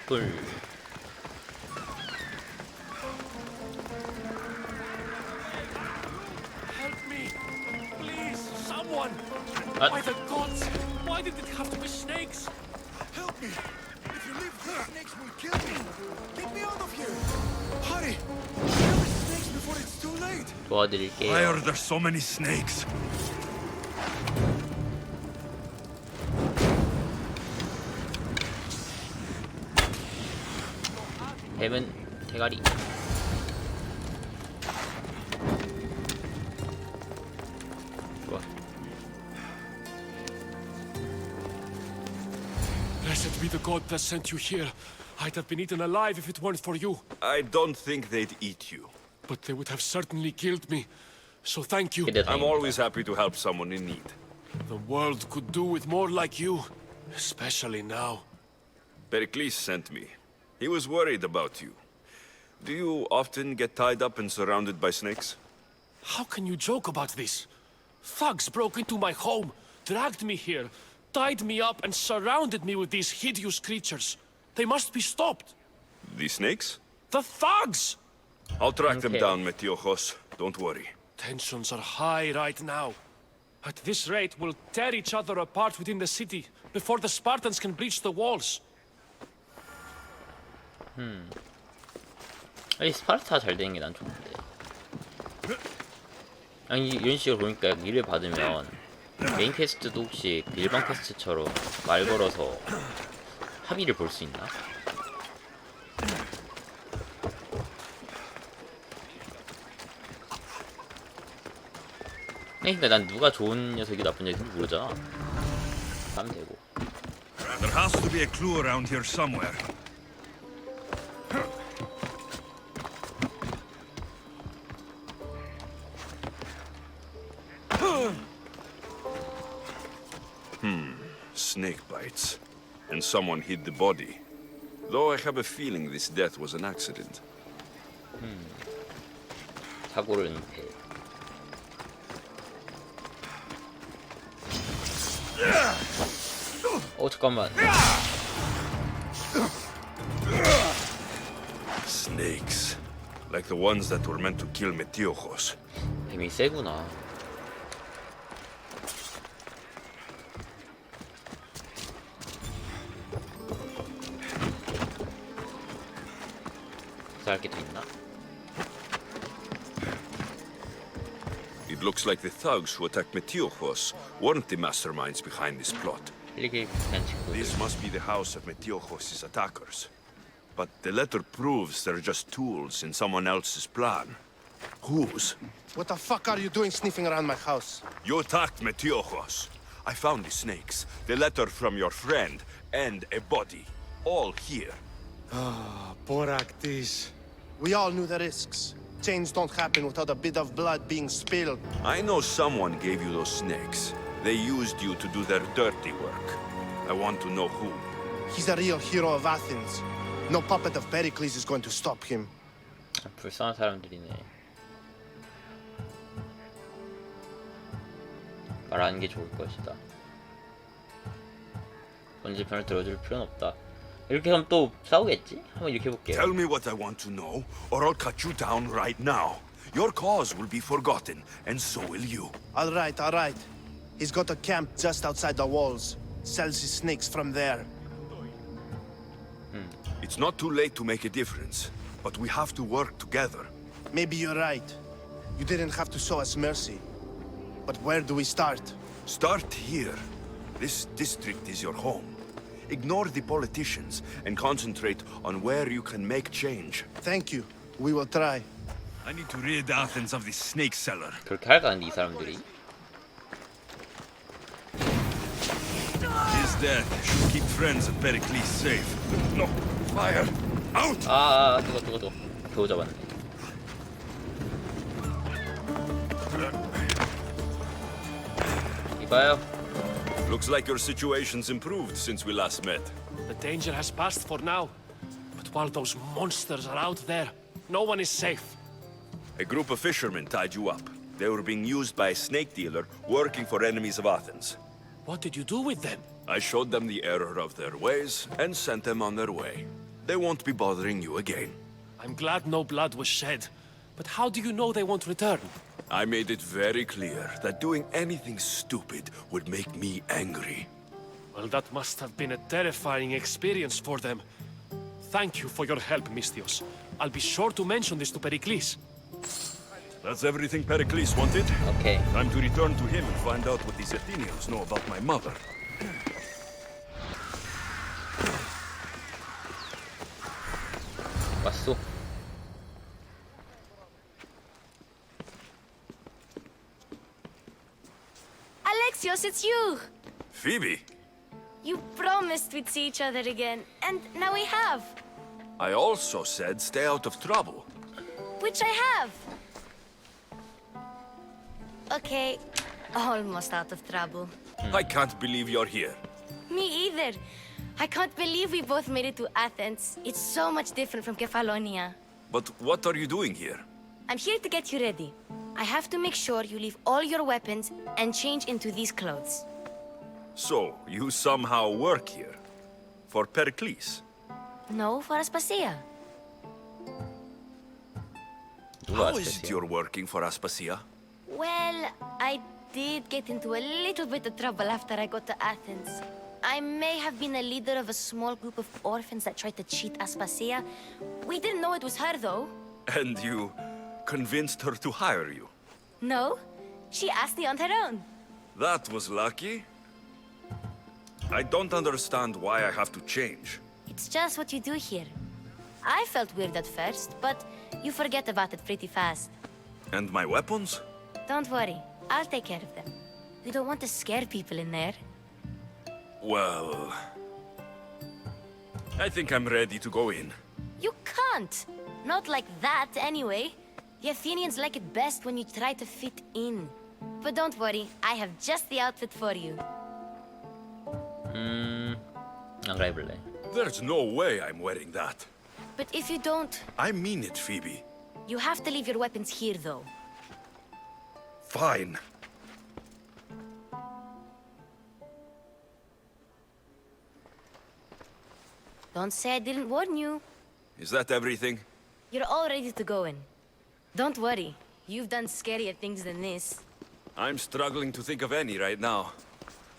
불. Help me, please, someone! What? By the gods, why did it have to be snakes? Help me! If you leave here, snakes will kill me! Get me out of here! Hurry! Kill the snakes before it's too late! Why 도와드릴게요. are there so many snakes? 뱀은 대가리. 좋아. Blessed be the god that sent you here. I'd have been eaten alive if it weren't for you. I don't think they'd eat you. But they would have certainly killed me. So thank you. 기대 I'm 다행입니다. always happy to help someone in need. The world could do with more like you. Especially now. Pericles sent me. He was worried about you. Do you often get tied up and surrounded by snakes? How can you joke about this? Thugs broke into my home, dragged me here, tied me up and surrounded me with these hideous creatures. They must be stopped. The snakes? The thugs! I'll track them Okay. down, Metiochos. Don't worry. Tensions are high right now. At this rate, we'll tear each other apart within the city before the Spartans can breach the walls. 아니 스파르타 잘 되는 게 난 좋은데. 아니 이런 식으로 보니까 일을 받으면 메인 퀘스트도 혹시 그 일반 퀘스트처럼 말 걸어서 합의를 볼 수 있나? 그러니까 난 누가 좋은 녀석이 나쁜 녀석인지 모르잖아. 하면 되고. There has to be a clue around here somewhere. Snake bites. And someone hid the body. Though I have a feeling this death was an accident. 사고를 은폐. 잠깐만. Snakes. Like the ones that were meant to kill Metiochos. 뱀이 세구나. 할 게 더 있나? It looks like the thugs who attacked Metiochos weren't the masterminds behind this plot. 힐리길 비슷한 친구들. This must be the house of Metiochos' attackers. But the letter proves they're just tools in someone else's plan. Whose? What the fuck are you doing sniffing around my house? You attacked Metiochos. I found the snakes, the letter from your friend, and a body. All here. Boraktis. We all knew the risks. Change don't happen without a bit of blood being spilled. I know someone gave you those snakes. They used you to do their dirty work. I want to know who. He's a real hero of Athens. No puppet of Pericles is going to stop him. 불쌍한 사람들이네. 말하는 게 좋을 것이다. 번지편을 들어줄 필요는 없다. 이렇게 하면 또 싸우겠지? 한번 이렇게 해볼게요. Tell me what I want to know, or I'll cut you down right now. Your cause will be forgotten, and so will you. All right, all right. He's got a camp just outside the walls. Sells his snakes from there. It's not too late to make a difference, but we have to work together. Maybe you're right. You didn't have to show us mercy. But where do we start? Start here. This district is your home. Ignore the politicians and concentrate on where you can make change. Thank you. We will try. I need to rid Athens of this snake seller. 그렇게 할까 근데 이 사람들이? His death should keep friends of Pericles safe. No, fire! Out! 뜨거. 겨우 잡았네. 이봐요. Looks like your situation's improved since we last met. The danger has passed for now. But while those monsters are out there, no one is safe. A group of fishermen tied you up. They were being used by a snake dealer working for enemies of Athens. What did you do with them? I showed them the error of their ways and sent them on their way. They won't be bothering you again. I'm glad no blood was shed. But how do you know they won't return? I made it very clear that doing anything stupid would make me angry. Well, that must have been a terrifying experience for them. Thank you for your help, Mistios. I'll be sure to mention this to Pericles. That's everything Pericles wanted. 오케이. Time to return to him and find out what these Athenians know about my mother. 왔어. Alexios, it's you! Phoebe, You promised we'd see each other again, and now we have. I also said stay out of trouble. Which I have. Okay, almost out of trouble. I can't believe you're here. Me either. I can't believe we both made it to Athens. It's so much different from Kefalonia. But what are you doing here? I'm here to get you ready. I have to make sure you leave all your weapons and change into these clothes. So, you somehow work here? For Pericles? No, for Aspasia. How is it you're working for Aspasia? Well, I did get into a little bit of trouble after I got to Athens. I may have been a leader of a small group of orphans that tried to cheat Aspasia. We didn't know it was her, though. And you convinced her to hire you? No, she asked me on her own. That was lucky. I don't understand why I have to change. It's just what you do here. I felt weird at first, but you forget about it pretty fast. And my weapons? Don't worry, I'll take care of them. We don't want to scare people in there. Well, I think I'm ready to go in. You can't! Not like that, anyway. The Athenians like it best when you try to fit in. But don't worry, I have just the outfit for you. 안 가입을래. There's no way I'm wearing that. But if you don't, I mean it, Phoebe. you have to leave your weapons here, though. Fine. Don't say I didn't warn you. Is that everything? You're all ready to go in. Don't worry, you've done scarier things than this. I'm struggling to think of any right now.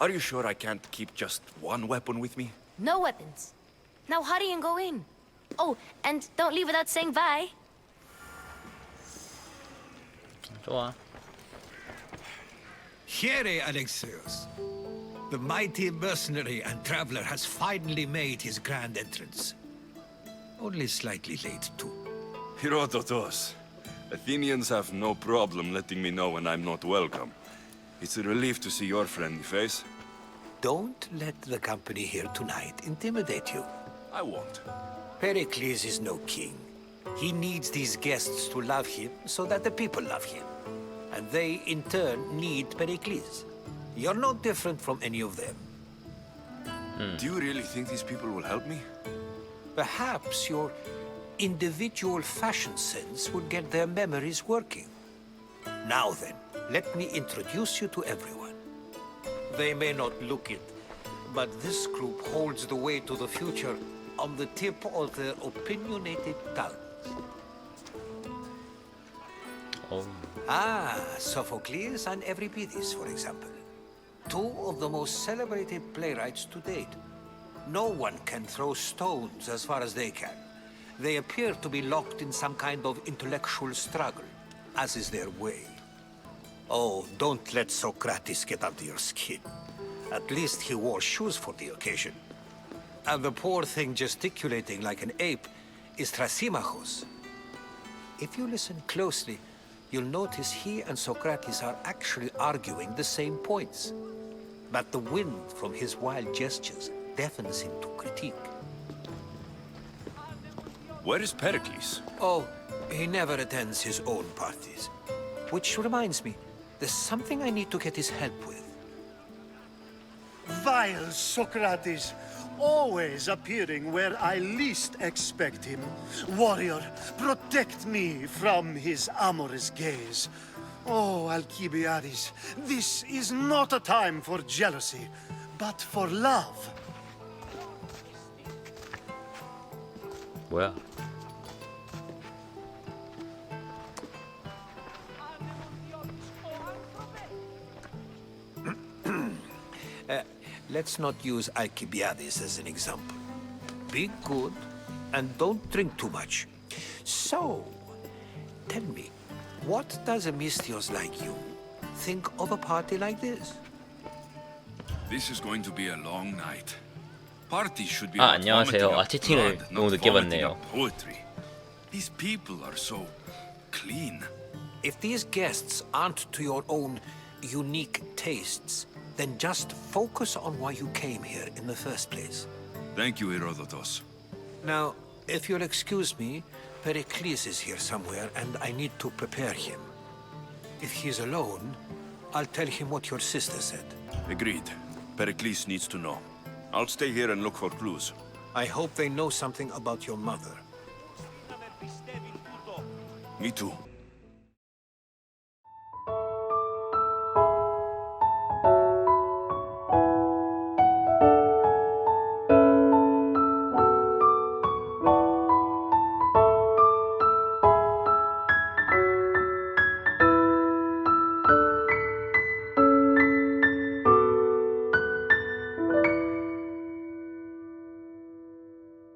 Are you sure I can't keep just one weapon with me? No weapons. Now hurry and go in. Oh, and don't leave without saying bye. 좋아. Here, Alexios. The mighty mercenary and traveler has finally made his grand entrance. Only slightly late, too. Herodotos. Athenians have no problem letting me know when I'm not welcome. It's a relief to see your friendly face. Don't let the company here tonight intimidate you. I won't. Pericles is no king. He needs these guests to love him so that the people love him. And they, in turn, need Pericles. You're no different from any of them. Do you really think these people will help me? Perhaps your individual fashion sense would get their memories working. Now then, let me introduce you to everyone. They may not look it, but this group holds the way to the future on the tip of their opinionated tongues. 어우, Sophocles and Euripides, for example. Two of the most celebrated playwrights to date. No one can throw stones as far as they can. They appear to be locked in some kind of intellectual struggle, as is their way. Oh, don't let Socrates get under your skin. At least he wore shoes for the occasion. And the poor thing gesticulating like an ape is Thrasymachos. If you listen closely, you'll notice he and Socrates are actually arguing the same points. But the wind from his wild gestures deafens him to critique. Where is Pericles? Oh, he never attends his own parties. Which reminds me, there's something I need to get his help with. Vile Socrates, always appearing where I least expect him. Warrior, protect me from his amorous gaze. Oh, Alcibiades, this is not a time for jealousy, but for love. 뭐야? Let's not use Alcibiades as an example. Be good and don't drink too much. So, tell me, what does a Mystios like you think of a party like this? This is going to be a long night. Party should be 아, about 안녕하세요. vomiting 아, up 채팅을 blood, 너무 not 늦게 vomiting 봤네요. up poetry. These people are so clean. If these guests aren't to your own unique tastes, then just focus on why you came here in the first place. Thank you, Herodotus. Now, if you'll excuse me, Pericles is here somewhere, and I need to prepare him. If he's alone, I'll tell him what your sister said. Agreed. Pericles needs to know. I'll stay here and look for clues. I hope they know something about your mother. Me too.